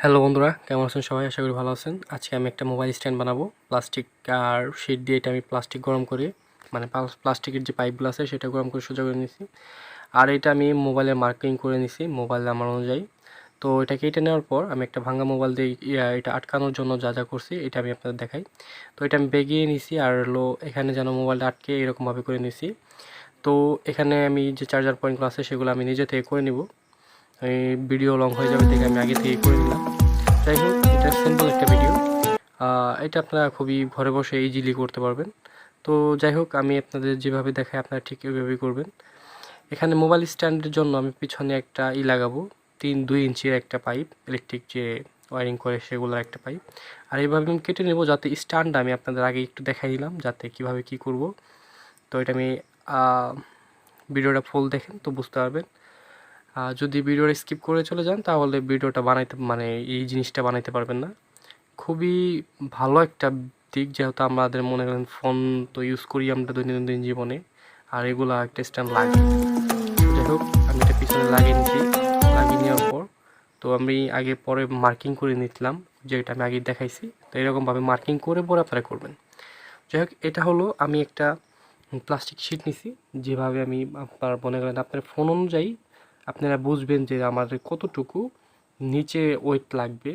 Hello বন্ধুরা, কেমন আছেন সবাই? আশা করি ভালো আছেন। আজকে আমি একটা মোবাইল স্ট্যান্ড বানাবো প্লাস্টিক আর শিট দিয়ে। এটা আমি প্লাস্টিক গরম করে মানে প্লাস্টিকের যে পাইপগুলো আছে সেটা গরম করে সোজা করে নিছি। আর এটা আমি মোবাইলে মার্কিং করে নিছি মোবাইল নাম্বার অনুযায়ী। তো এটা কেটে নেওয়ার পর আমি একটা ভাঙা মোবাইল দিয়ে এটা আটকানোর জন্য যা যা করছি এটা আমি আপনাদের দেখাই। তো এটা আমি বেগিয়ে নিছি আর এখানে যেন মোবাইলটা আটকে এরকমভাবে করে নিছি। তো এখানে আমি যে চার্জার পয়েন্টগুলো আছে সেগুলো আমি নিজে থেকে করে নিব। এই ভিডিও লং হয়ে যাবে থেকে আমি আগে থেকে করে নিলাম। যাই হোক, এটা সিম্পল একটা ভিডিও। এটা আপনারা খুবই ঘরে বসে ইজিলি করতে পারবেন। তো যাই হোক, আমি আপনাদের যেভাবে দেখাই আপনারা ঠিক ওইভাবেই করবেন। এখানে মোবাইল স্ট্যান্ডের জন্য আমি পিছনে একটা লাগাবো, 2 ইঞ্চির একটা পাইপ, ইলেকট্রিক যে ওয়ারিং করে সেগুলোর একটা পাইপ। আর এইভাবে আমি কেটে নেব যাতে স্ট্যান্ডটা আমি আপনাদের আগে একটু দেখাই দিলাম যাতে কিভাবে কি করব। তো এটা আমি ভিডিওটা ফুল দেখেন তো বুঝতে পারবেন। যদি ভিডিওটা স্কিপ করে চলে যান তাহলে ভিডিওটা বানাইতে এই জিনিসটা বানাইতে পারবেন না। খুবই ভালো একটা দিক, যেহেতু আমাদের মনে করেন ফোন তো ইউজ করি আমরা দৈনন্দিন জীবনে, আর এগুলো একটা স্ট্যান্ড লাগে। যাই হোক, আমি এটা পিছনে লাগিয়ে নিচ্ছি। লাগিয়ে নেওয়ার পর তো আমি আগে পরে মার্কিং করে নিলাম, যেটা আমি আগে দেখাইছি। তো এরকমভাবে মার্কিং করে পরে আপনারা করবেন। যাই হোক, এটা হলো আমি একটা প্লাস্টিক শিট নিছি। যেভাবে আমি আপনার মনে করেন আপনার ফোন অনুযায়ী আপনারা বুঝবেন যে আমাদের কতটুকু নিচে ওয়েট লাগবে।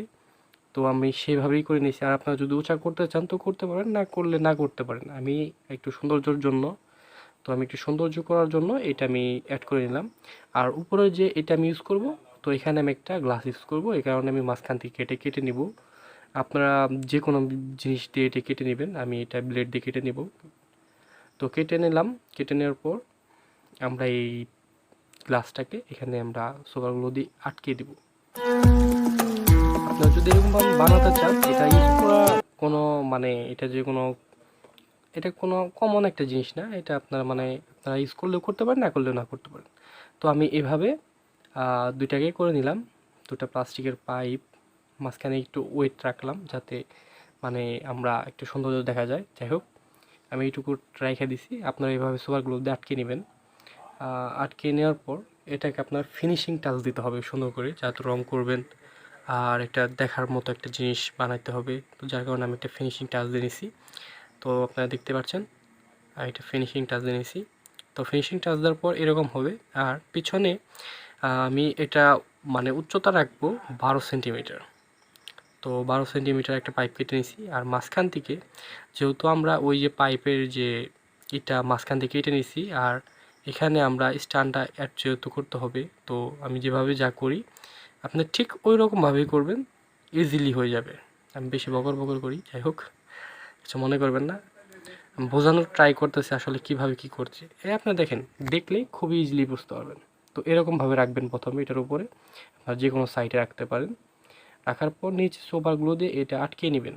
তো আমি সেভাবেই করে নিয়েছি। আর আপনারা যদি উঁচা করতে চান তো করতে পারেন, না করলে না করতে পারেন। আমি একটু সৌন্দর্যের জন্য, তো আমি একটু সৌন্দর্য করার জন্য এটা আমি অ্যাড করে নিলাম। আর উপরে যে এটা আমি ইউজ করব, তো এখানে আমি একটা গ্লাস ইউজ করব, এই কারণে আমি মাঝখান থেকে কেটে নিব। আপনারা যে কোনো জিনিস দিয়ে এটা কেটে নেবেন, আমি এটা ব্লেড দিয়ে কেটে নেব। তো কেটে নিলাম। কেটে নেওয়ার পর আমরা এই গ্লাসটাকে এখানে আমরা সুগারগুলো দিয়ে আটকে দিব। আপনারা যদি এরকমভাবে বানাতে চান, এটা ইউজ করা কোনো এটা কোনো কমন একটা জিনিস না। এটা আপনারা ইউজ করলেও করতে পারেন, না করলেও না করতে পারেন। তো আমি এভাবে দুইটাকে করে নিলাম। দুটা প্লাস্টিকের পাইপ, মাঝখানে একটু ওয়েট রাখলাম যাতে আমরা একটু সৌন্দর্য দেখা যায়। যাই হোক, আমি এইটুকু রেখে দিছি। আপনারা এইভাবে সুপারগুলো দিয়ে আটকে নেবেন। আটকে নেওয়ার পর এটাকে আপনার ফিনিশিং টাচ দিতে হবে সুন্দর করে, যাতে রং করবেন আর এটা দেখার মতো একটা জিনিস বানাইতে হবে। তো যার কারণে আমি একটা ফিনিশিং টাচ দিয়ে নিছি। তো আপনারা দেখতে পাচ্ছেন আর এটা ফিনিশিং টাচ দিয়ে নিছি। তো ফিনিশিং টাচ দেওয়ার পর এরকম হবে। আর পিছনে আমি এটা উচ্চতা রাখবো 12 সেন্টিমিটার। তো 12 সেন্টিমিটার একটা পাইপ কেটে নিছি। আর মাঝখান থেকে, যেহেতু আমরা ওই যে পাইপের যে এটা মাঝখান থেকে কেটে নিছি, আর এখানে আমরা স্ট্যান্ডটা অ্যাড যেহেতু করতে হবে, তো আমি যেভাবে যা করি আপনি ঠিক ওই রকমভাবেই করবেন, ইজিলি হয়ে যাবে। আমি বেশি বকর বকর করি, যাই হোক কিছু মনে করবেন না। আমি বোঝানোর ট্রাই করতেছি আসলে কিভাবে কি করছি। আপনি দেখেন, দেখলেই খুবই ইজিলি বুঝতে পারবেন। তো এরকমভাবে রাখবেন প্রথমে এটার উপরে, আপনার যে কোনো সাইডে রাখতে পারেন। রাখার পর নিচে সোফারগুলো দিয়ে এটা আটকে নেবেন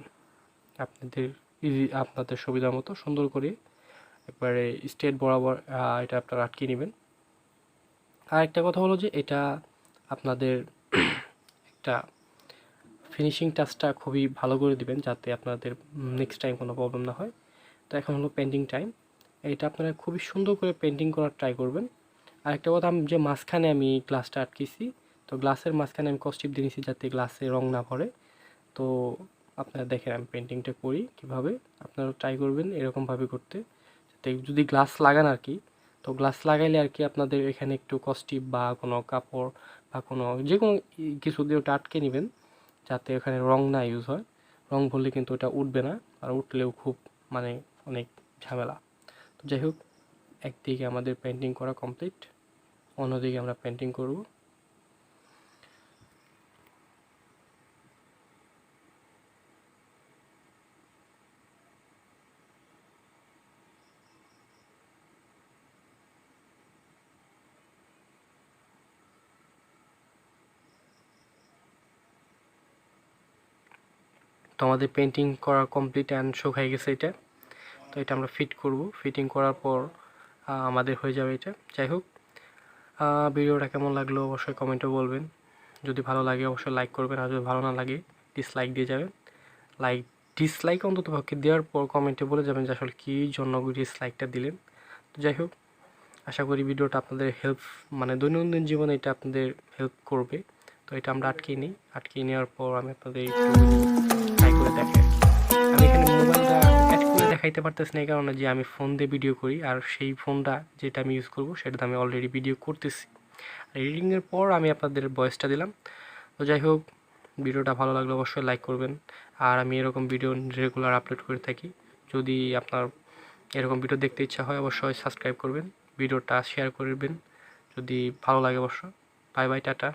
আপনাদের সুবিধা মতো সুন্দর করে একবারে স্ট্রেট বরাবর এটা আপনারা আটকে নেবেন। আর একটা কথা হলো যে এটা আপনাদের একটা ফিনিশিং টাচটা খুবই ভালো করে দিবেন যাতে আপনাদের নেক্সট টাইম কোনো প্রবলেম না হয়। তো এখন হলো পেন্টিং টাইম। এটা আপনারা খুবই সুন্দর করে পেন্টিং করার ট্রাই করবেন। আর একটা কথা, আমি যে মাঝখানে আমি গ্লাসটা আটকেছি, তো গ্লাসের মাঝখানে আমি কস্টিপ দিয়ে নিয়েছি যাতে গ্লাসে রং না পড়ে। তো আপনারা দেখেন আমি পেন্টিংটা করি কীভাবে, আপনারা ট্রাই করবেন এরকমভাবে করতে, যাতে যদি গ্লাস লাগান আর কি। তো গ্লাস লাগাইলে আর কি আপনাদের এখানে একটু কস্টিপ বা কোনো কাপড় বা কোনো যে কোনো কিছু দিয়ে ওটা আটকে নেবেন যাতে ওখানে রং না ইউজ হয়। রং ভরলে কিন্তু ওটা উঠবে না, আর উঠলেও খুব অনেক ঝামেলা। তো যাই হোক, একদিকে আমাদের পেন্টিং করা কমপ্লিট, অন্যদিকে আমরা পেন্টিং করব। তো আমাদের পেন্টিং করা কমপ্লিট অ্যান্ড শুকাই গেছে এটা। তো এটা আমরা ফিট করব। ফিটিং করার পর আমাদের হয়ে যাবে এটা। যাই হোক, ভিডিওটা কেমন লাগলো অবশ্যই কমেন্টে বলবেন। যদি ভালো লাগে অবশ্যই লাইক করবেন, আর যদি ভালো না লাগে ডিসলাইক দিয়ে যাবেন। ডিসলাইক অন্তত পক্ষে দেওয়ার পর কমেন্টে বলে যাবেন যে আসলে কী জন্য ডিসলাইকটা দিলেন। তো যাই হোক, আশা করি ভিডিওটা আপনাদের দৈনন্দিন জীবনে এটা আপনাদের হেল্প করবে। তো তো এটা আমরা আটকিয়ে নেওয়ার পর আমি আপনাদের একটু ট্রাই করে দেখাই। আমি এখানে মোবাইলটা অ্যাড করে দেখাইতে পারতেছি না, এই কারণে যে আমি ফোন দিয়ে ভিডিও করি, আর সেই ফোনটা যেটা আমি ইউজ করব সেটাতে আমি অলরেডি ভিডিও করতেছি। এডিটিংয়ের পর আমি আপনাদের ভয়েসটা দিলাম। তো যাই হোক, ভিডিওটা ভালো লাগলে অবশ্যই লাইক করবেন। আর আমি এরকম ভিডিও রেগুলার আপলোড করে থাকি। যদি আপনার এরকম ভিডিও দেখতে ইচ্ছা হয় অবশ্যই সাবস্ক্রাইব করবেন, ভিডিওটা শেয়ার করবেন যদি ভালো লাগে অবশ্যই। Bye bye, tata.